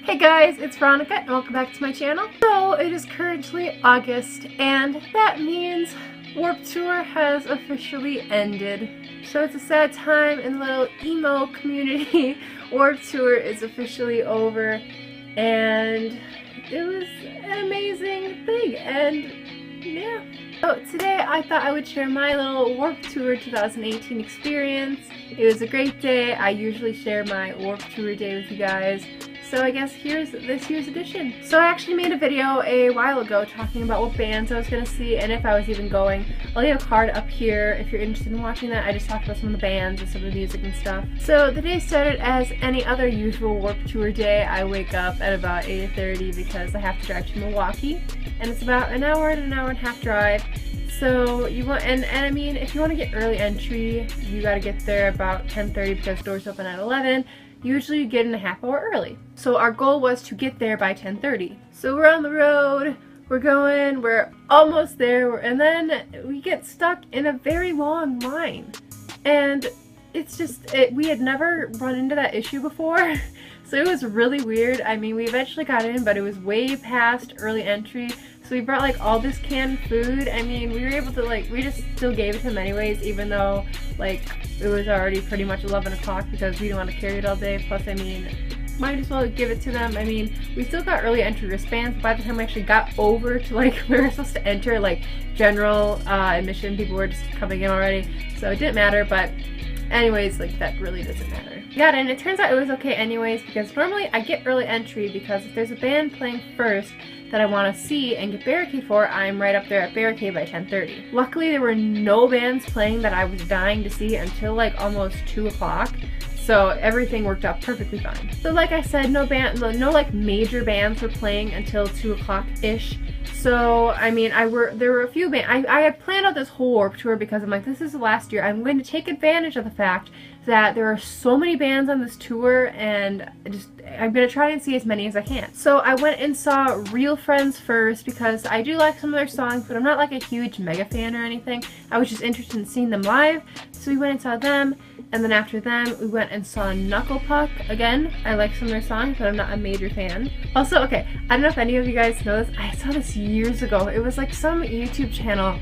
Hey guys, it's Veronica and welcome back to my channel. So it is currently August and that means Warped Tour has officially ended. So it's a sad time in the little emo community. Warped Tour is officially over and it was an amazing thing and yeah. So today I thought I would share my little Warped Tour 2018 experience. It was a great day. I usually share my Warped Tour day with you guys. So I guess here's this year's edition. So I actually made a video a while ago talking about what bands I was going to see and if I was even going. I'll leave a card up here if you're interested in watching that. I just talked about some of the bands and some of the music and stuff. So the day started as any other usual Warped Tour day. I wake up at about 8:30 because I have to drive to Milwaukee. And it's about an hour and a half drive. So you want, and I mean, if you want to get early entry, you got to get there about 10:30 because doors open at 11. Usually you get in a half hour early. So our goal was to get there by 10:30. So we're on the road, we're going, we're almost there, and then we get stuck in a very long line. And it's just, we had never run into that issue before. So it was really weird. I mean, we eventually got in, but it was way past early entry. So we brought like all this canned food. I mean, we were able to we just still gave it to him anyways, even though like it was already pretty much 11 o'clock because we didn't want to carry it all day. Plus, I mean, might as well give it to them. I mean, we still got early entry wristbands. By the time we actually got over to like we were supposed to enter like general admission, people were just coming in already. So it didn't matter, but anyways, like that really doesn't matter. Yeah, and it turns out it was okay anyways because normally I get early entry because if there's a band playing first that I want to see and get barricade for, I'm right up there at barricade by 10:30. Luckily, there were no bands playing that I was dying to see until like almost 2 o'clock. So everything worked out perfectly fine. So like I said, no like major bands were playing until 2 o'clock-ish. So, I mean, there were a few bands. I had planned out this whole Warped Tour because I'm like, this is the last year. I'm going to take advantage of the fact that there are so many bands on this tour and I'm going to try and see as many as I can. So I went and saw Real Friends first because I do like some of their songs, but I'm not like a huge mega fan or anything. I was just interested in seeing them live. So we went and saw them, and then after them we went and saw Knuckle Puck. Again, I like some of their songs, but I'm not a major fan. Also, okay, I don't know if any of you guys know this. I saw this years ago. It was like some YouTube channel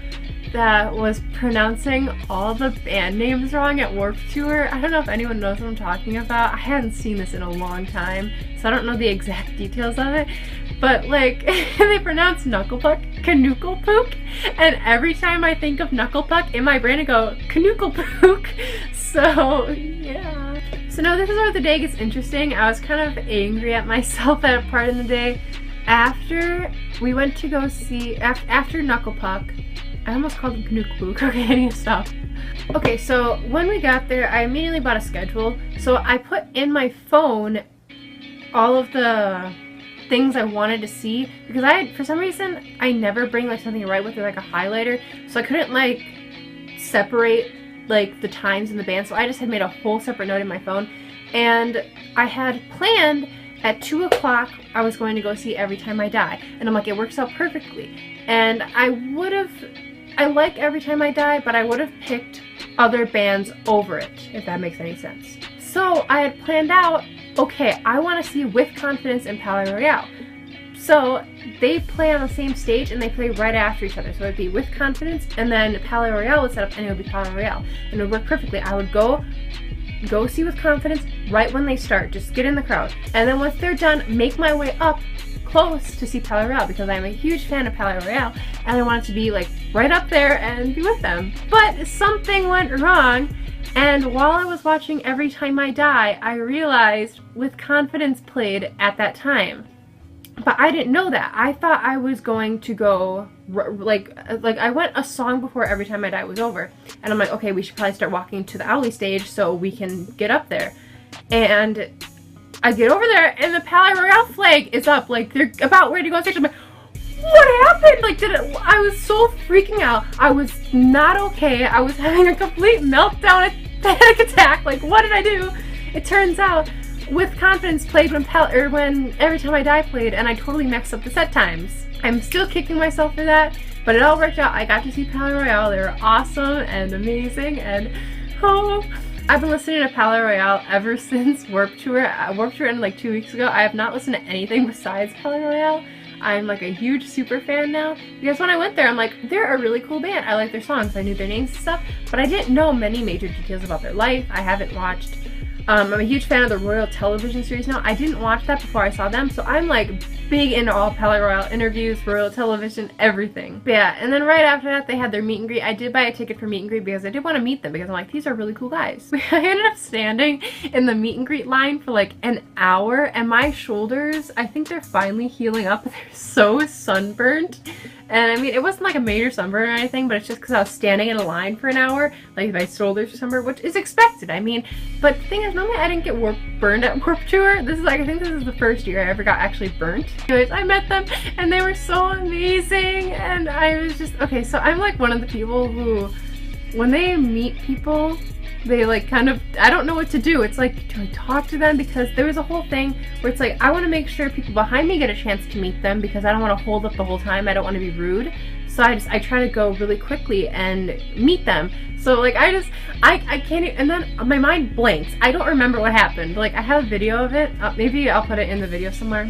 that was pronouncing all the band names wrong at Warped Tour. I don't know if anyone knows what I'm talking about. I hadn't seen this in a long time, so I don't know the exact details of it. But like, they pronounce Knucklepuck Knucklepook, and every time I think of Knucklepuck in my brain I go Knucklepook. So yeah. So now this is where the day gets interesting. I was kind of angry at myself at a part in the day. After we went to go see, after Knucklepuck, I almost called him Knucklepook. Okay, I need to stop. Okay, so when we got there, I immediately bought a schedule. So I put in my phone all of the things I wanted to see because for some reason, I never bring like something to write with like a highlighter. So I couldn't like separate like the times and the band. So I just had made a whole separate note in my phone. And I had planned at 2 o'clock I was going to go see Every Time I Die. And I'm like, it works out perfectly. And I like Every Time I Die, but I would have picked other bands over it, if that makes any sense. So I had planned out, okay, I want to see With Confidence and Palaye Royale. So they play on the same stage and they play right after each other. So it'd be With Confidence and then Palaye Royale would set up and it would be Palaye Royale. And it would work perfectly. I would go see With Confidence right when they start. Just get in the crowd. And then once they're done, make my way up close to see Palaye Royale because I'm a huge fan of Palaye Royale and I wanted to be like right up there and be with them. But something went wrong, and while I was watching Every Time I Die, I realized With Confidence played at that time. But I didn't know that. I thought I was going to go like I went a song before Every Time I Die was over, and I'm like, okay, we should probably start walking to the alley stage so we can get up there. And I get over there and the Palaye Royale flag is up, like they're about ready to go on stage. I'm like, what happened? Like, I was so freaking out. I was not okay. I was having a complete meltdown, a panic attack. Like, what did I do? It turns out With Confidence played when Every Time I Die played, and I totally mixed up the set times. I'm still kicking myself for that, but it all worked out. I got to see Palaye Royale. They were awesome and amazing, and oh, I've been listening to Palaye Royale ever since Warped Tour. Warped Tour ended like 2 weeks ago. I have not listened to anything besides Palaye Royale. I'm like a huge super fan now because when I went there, I'm like, they're a really cool band. I like their songs. I knew their names and stuff, but I didn't know many major details about their life. I haven't watched. I'm a huge fan of the Royal television series now. I didn't watch that before I saw them, so I'm like big into all Palaye Royale interviews, Royal television, everything. But yeah, and then right after that, they had their meet and greet. I did buy a ticket for meet and greet because I did want to meet them because I'm like, these are really cool guys. I ended up standing in the meet and greet line for like an hour, and my shoulders, I think they're finally healing up. They're so sunburned. And I mean, it wasn't like a major sunburn or anything, but it's just because I was standing in a line for an hour, like my shoulders were sunburned, which is expected. I mean, but the thing is, normally I didn't get burned at Warped Tour. This is like, I think this is the first year I ever got actually burnt. Anyways, I met them and they were so amazing, and I was just, okay, so I'm like one of the people who, when they meet people, they like kind of, I don't know what to do. It's like, do I talk to them? Because there was a whole thing where it's like, I want to make sure people behind me get a chance to meet them because I don't want to hold up the whole time. I don't want to be rude. So I try to go really quickly and meet them. So like I can't, and then my mind blanks. I don't remember what happened. Like I have a video of it. Maybe I'll put it in the video somewhere.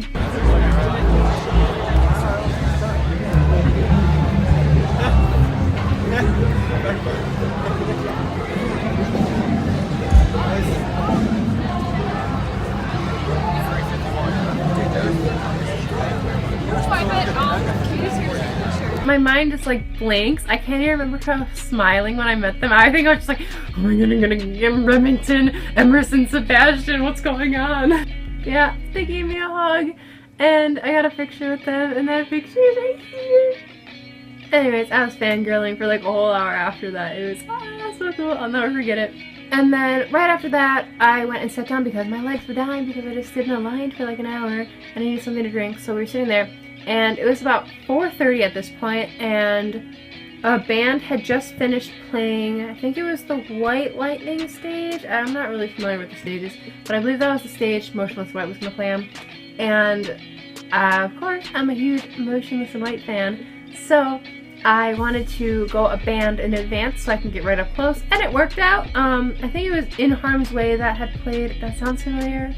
My mind just like blanks. I can't even remember if I was smiling when I met them. I think I was just like, oh my god, I'm gonna get Remington, Emerson, Sebastian, what's going on? Yeah, they gave me a hug and I got a picture with them, and that picture is right here. Anyways, I was fangirling for like a whole hour after that. It was so cool. I'll never forget it. And then right after that, I went and sat down because my legs were dying because I just stood in a line for like an hour and I needed something to drink. So we were sitting there. And it was about 4:30 at this point, and a band had just finished playing, I think it was the White Lightning stage. I'm not really familiar with the stages, but I believe that was the stage Motionless in White was going to play on. And of course, I'm a huge Motionless in White fan, so I wanted to go a band in advance so I can get right up close, and it worked out. I think it was In Harm's Way that had played. That sounds familiar.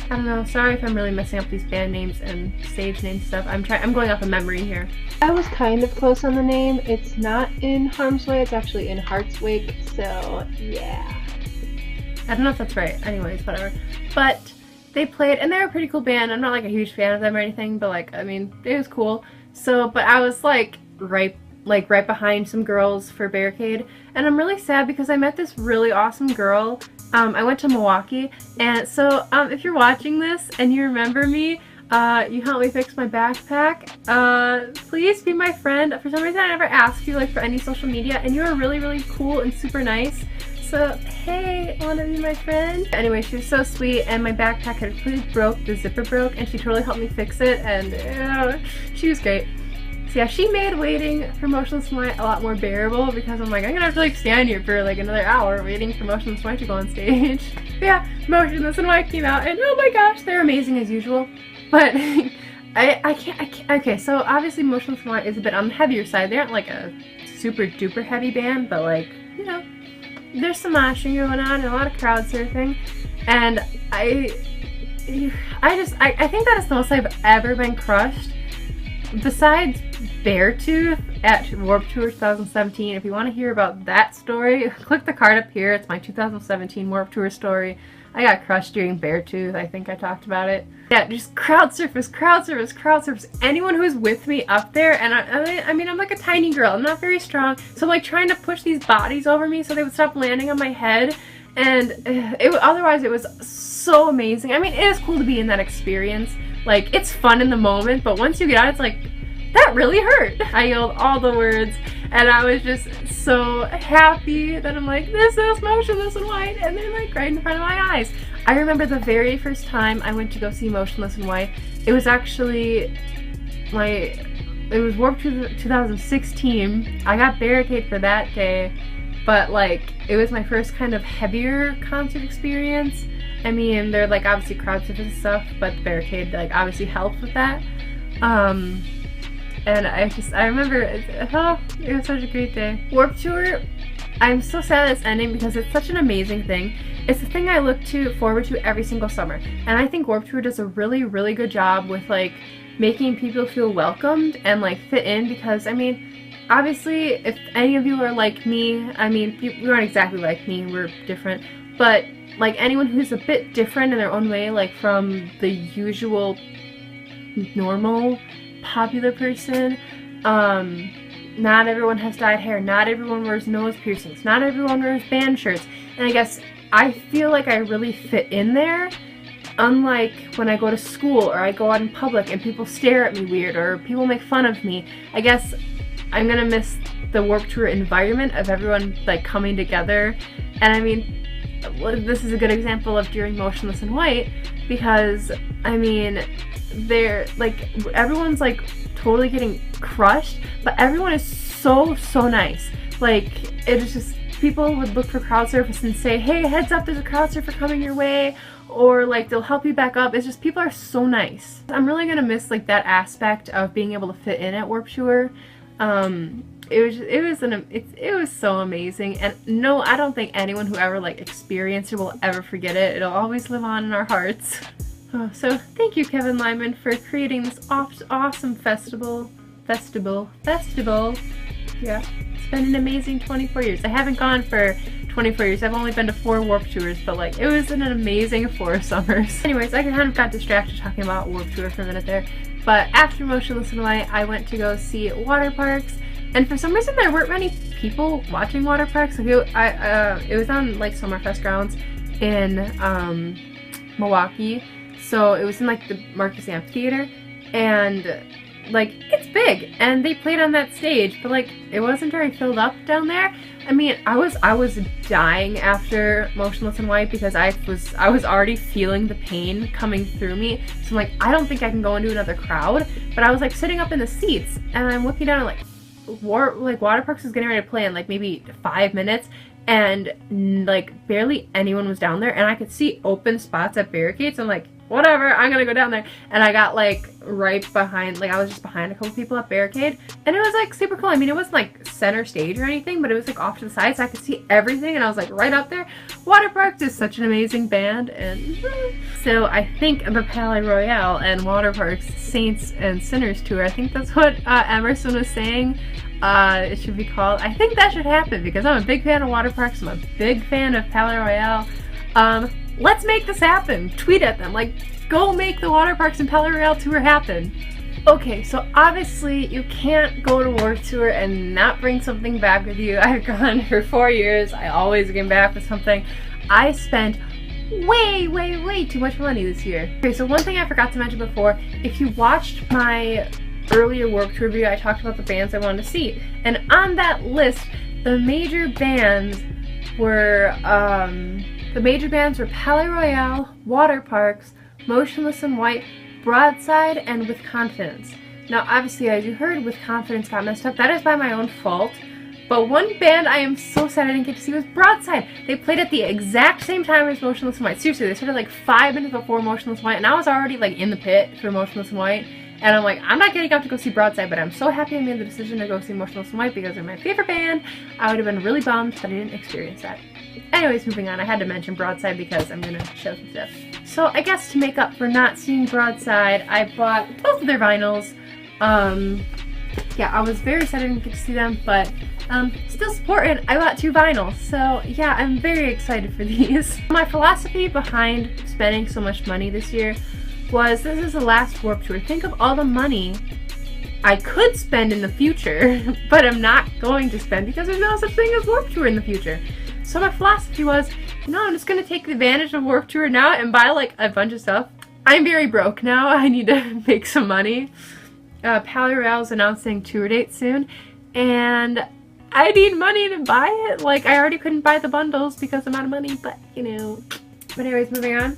I don't know, sorry if I'm really messing up these band names and stage name stuff. I'm going off of memory here. I was kind of close on the name. It's not In Harm's Way, it's actually In Heart's Wake, so yeah. I don't know if that's right. Anyways, whatever. But they played, and they're a pretty cool band. I'm not like a huge fan of them or anything, but like, I mean, it was cool. So, but I was like right behind some girls for Barricade, and I'm really sad because I met this really awesome girl. I went to Milwaukee, and so if you're watching this and you remember me, you helped me fix my backpack, please be my friend. For some reason I never asked you like for any social media, and you were really, really cool and super nice. So hey, wanna be my friend? Anyway, she was so sweet, and my backpack had completely broke, the zipper broke, and she totally helped me fix it, and she was great. So yeah, she made waiting for Motionless in White a lot more bearable because I'm like, I'm gonna have to like stand here for like another hour waiting for Motionless in White to go on stage. But yeah, Motionless in White came out, and oh my gosh, they're amazing as usual. But I can't, okay, so obviously Motionless in White is a bit on the heavier side. They aren't like a super duper heavy band, but like, you know, there's some moshing going on and a lot of crowd surfing. And I think that is the most I've ever been crushed. Besides Beartooth at Warped Tour 2017, if you want to hear about that story, click the card up here. It's my 2017 Warped Tour story. I got crushed during Beartooth. I think I talked about it. Yeah, just crowd surface, crowd surface, crowd surface. Anyone who's with me up there, and I mean, I'm like a tiny girl. I'm not very strong, so I'm like trying to push these bodies over me so they would stop landing on my head. And otherwise, it was so amazing. I mean, it is cool to be in that experience. Like, it's fun in the moment, but once you get out, it's like, that really hurt. I yelled all the words, and I was just so happy that I'm like, this is Motionless in White, and they're like right in front of my eyes. I remember the very first time I went to go see Motionless in White, it was actually it was Warped 2016. I got Barricade for that day, but like, it was my first kind of heavier concert experience. I mean, they're like obviously crowd surface and stuff, but the Barricade like obviously helped with that. And I remember, it was such a great day. Warped Tour, I'm so sad it's ending because it's such an amazing thing. It's the thing I look forward to every single summer. And I think Warped Tour does a really, really good job with like making people feel welcomed and like fit in, because I mean, obviously if any of you are like me, I mean, we aren't exactly like me, we're different, but like anyone who's a bit different in their own way, like from the usual normal popular person, not everyone has dyed hair, not everyone wears nose piercings, not everyone wears band shirts, and I guess I feel like I really fit in there, unlike when I go to school or I go out in public and people stare at me weird or people make fun of me. I guess I'm gonna miss the Warped Tour environment of everyone like coming together. And I mean, this is a good example of during Motionless in White, because I mean, they're like, everyone's like totally getting crushed, but everyone is so nice. Like, it is just, people would look for crowd surfers and say, hey, heads up, there's a crowd surfer coming your way, or like they'll help you back up. It's just, people are so nice. I'm really gonna miss like that aspect of being able to fit in at Warped Tour. It was so amazing, and no, I don't think anyone who ever like experienced it will ever forget it. It'll always live on in our hearts. Oh, so thank you, Kevin Lyman, for creating this awesome festival. Yeah, it's been an amazing 24 years. I haven't gone for 24 years. I've only been to 4 Warped Tours, but like, it was an amazing 4 summers. Anyways, I kind of got distracted talking about Warped Tour for a minute there. But after Motionless in White, I went to go see water parks, and for some reason there weren't many people watching water parks. Like it was on like Summerfest grounds in Milwaukee, so it was in like the Marcus Amphitheater, and like, it's big, and they played on that stage, but like, it wasn't very filled up down there. I mean, I was dying after Motionless in White because I was already feeling the pain coming through me. So I'm like, I don't think I can go into another crowd. But I was like sitting up in the seats, and I'm looking down, and like water parks is getting ready to play in like maybe 5 minutes, and like barely anyone was down there, and I could see open spots at barricades. I'm like, whatever, I'm gonna go down there. And I got like right behind, like I was just behind a couple people at barricade, and it was like super cool. I mean, it wasn't like center stage or anything, but it was like off to the side, so I could see everything, and I was like right up there. Water Parks is such an amazing band, and so I think the Palaye Royale and Water Parks Saints and Sinners tour, I think that's what Emerson was saying it should be called. I think that should happen because I'm a big fan of Water Parks, I'm a big fan of Palaye Royale. Let's make this happen. Tweet at them, like, go make the Water Parks and Palaye Royale tour happen. Okay, so obviously you can't go to Warped Tour and not bring something back with you. I've gone for 4 years. I always get back with something. I spent way too much money this year. Okay, so one thing I forgot to mention before, if you watched my earlier Warped Tour video, I talked about the bands I wanted to see. And on that list, the major bands were Palaye Royale, Water Parks, Motionless in White, Broadside, and With Confidence. Now, obviously, as you heard, With Confidence got messed up. That is by my own fault. But one band I am so sad I didn't get to see was Broadside. They played at the exact same time as Motionless in White. Seriously, they started like 5 minutes before Motionless in White, and I was already like in the pit for Motionless in White. And I'm like, I'm not getting up to go see Broadside, but I'm so happy I made the decision to go see Motionless in White because they're my favorite band. I would have been really bummed that I didn't experience that. Anyways, moving on, I had to mention Broadside because I'm gonna show some stuff. So I guess to make up for not seeing Broadside, I bought both of their vinyls. Yeah, I was very sad I didn't get to see them, but still supporting. I bought 2 vinyls, so yeah, I'm very excited for these. My philosophy behind spending so much money this year was, this is the last Warped Tour. Think of all the money I could spend in the future, but I'm not going to spend because there's no such thing as Warped Tour in the future. So my philosophy was, you know, I'm just going to take advantage of Warped Tour now and buy like a bunch of stuff. I'm very broke now. I need to make some money. Palaye Royale is announcing tour dates soon, and I need money to buy it. Like, I already couldn't buy the bundles because I'm out of money, but you know. But anyways, moving on.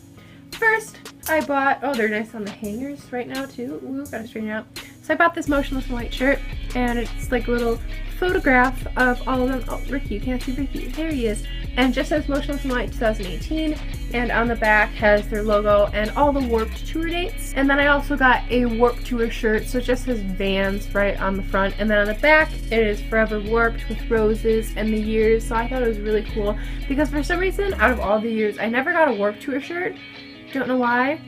First, I bought, oh, they're nice on the hangers right now too. Ooh, gotta straighten it out. So I bought this Motionless in White shirt, and it's like a little photograph of all of them. Oh, Ricky, you can't see Ricky. There he is. And it just says Motionless in White 2018, and on the back has their logo and all the Warped Tour dates. And then I also got a Warped Tour shirt, so it just says Vans right on the front, and then on the back it is Forever Warped with roses and the years. So I thought it was really cool because for some reason, out of all the years, I never got a Warped Tour shirt. Don't know why.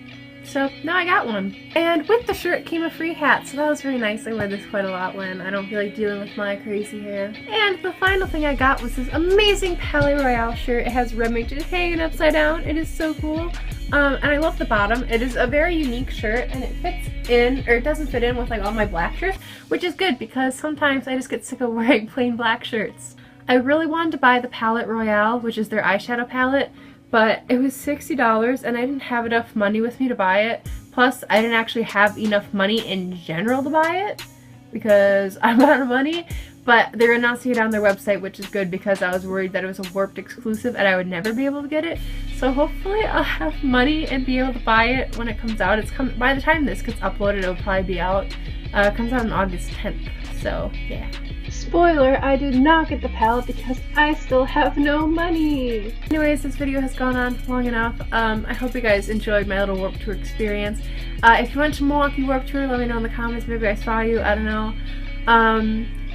So now I got one. And with the shirt came a free hat, so that was very nice. I wear this quite a lot when I don't feel like dealing with my crazy hair. And the final thing I got was this amazing Palaye Royale shirt. It has Remington hanging upside down. It is so cool. And I love the bottom. It is a very unique shirt, and it fits in, or it doesn't fit in with like all my black shirts, which is good because sometimes I just get sick of wearing plain black shirts. I really wanted to buy the Palaye Royale, which is their eyeshadow palette, but it was $60 and I didn't have enough money with me to buy it. Plus, I didn't actually have enough money in general to buy it because I'm out of money. But they're announcing it on their website, which is good because I was worried that it was a Warped exclusive and I would never be able to get it. So hopefully I'll have money and be able to buy it when it comes out. By the time this gets uploaded, it'll probably be out. It comes out on August 10th, so yeah. Spoiler, I did not get the palette because I still have no money. Anyways, this video has gone on long enough. I hope you guys enjoyed my little Warped Tour experience. If you went to Milwaukee Warped Tour, let me know in the comments. Maybe I saw you, I don't know.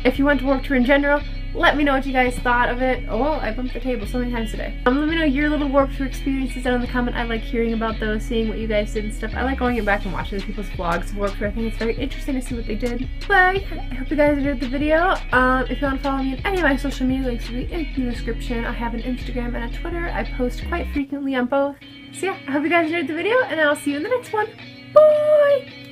If you went to Warped Tour in general, let me know what you guys thought of it. Oh, I bumped the table so many times today. Let me know your little Warped Tour experiences down in the comment. I like hearing about those, seeing what you guys did and stuff. I like going back and watching other people's vlogs of Warped Tour. I think it's very interesting to see what they did. But I hope you guys enjoyed the video. If you want to follow me on any of my social media, links will be in the description. I have an Instagram and a Twitter. I post quite frequently on both. So yeah, I hope you guys enjoyed the video, and I'll see you in the next one. Bye!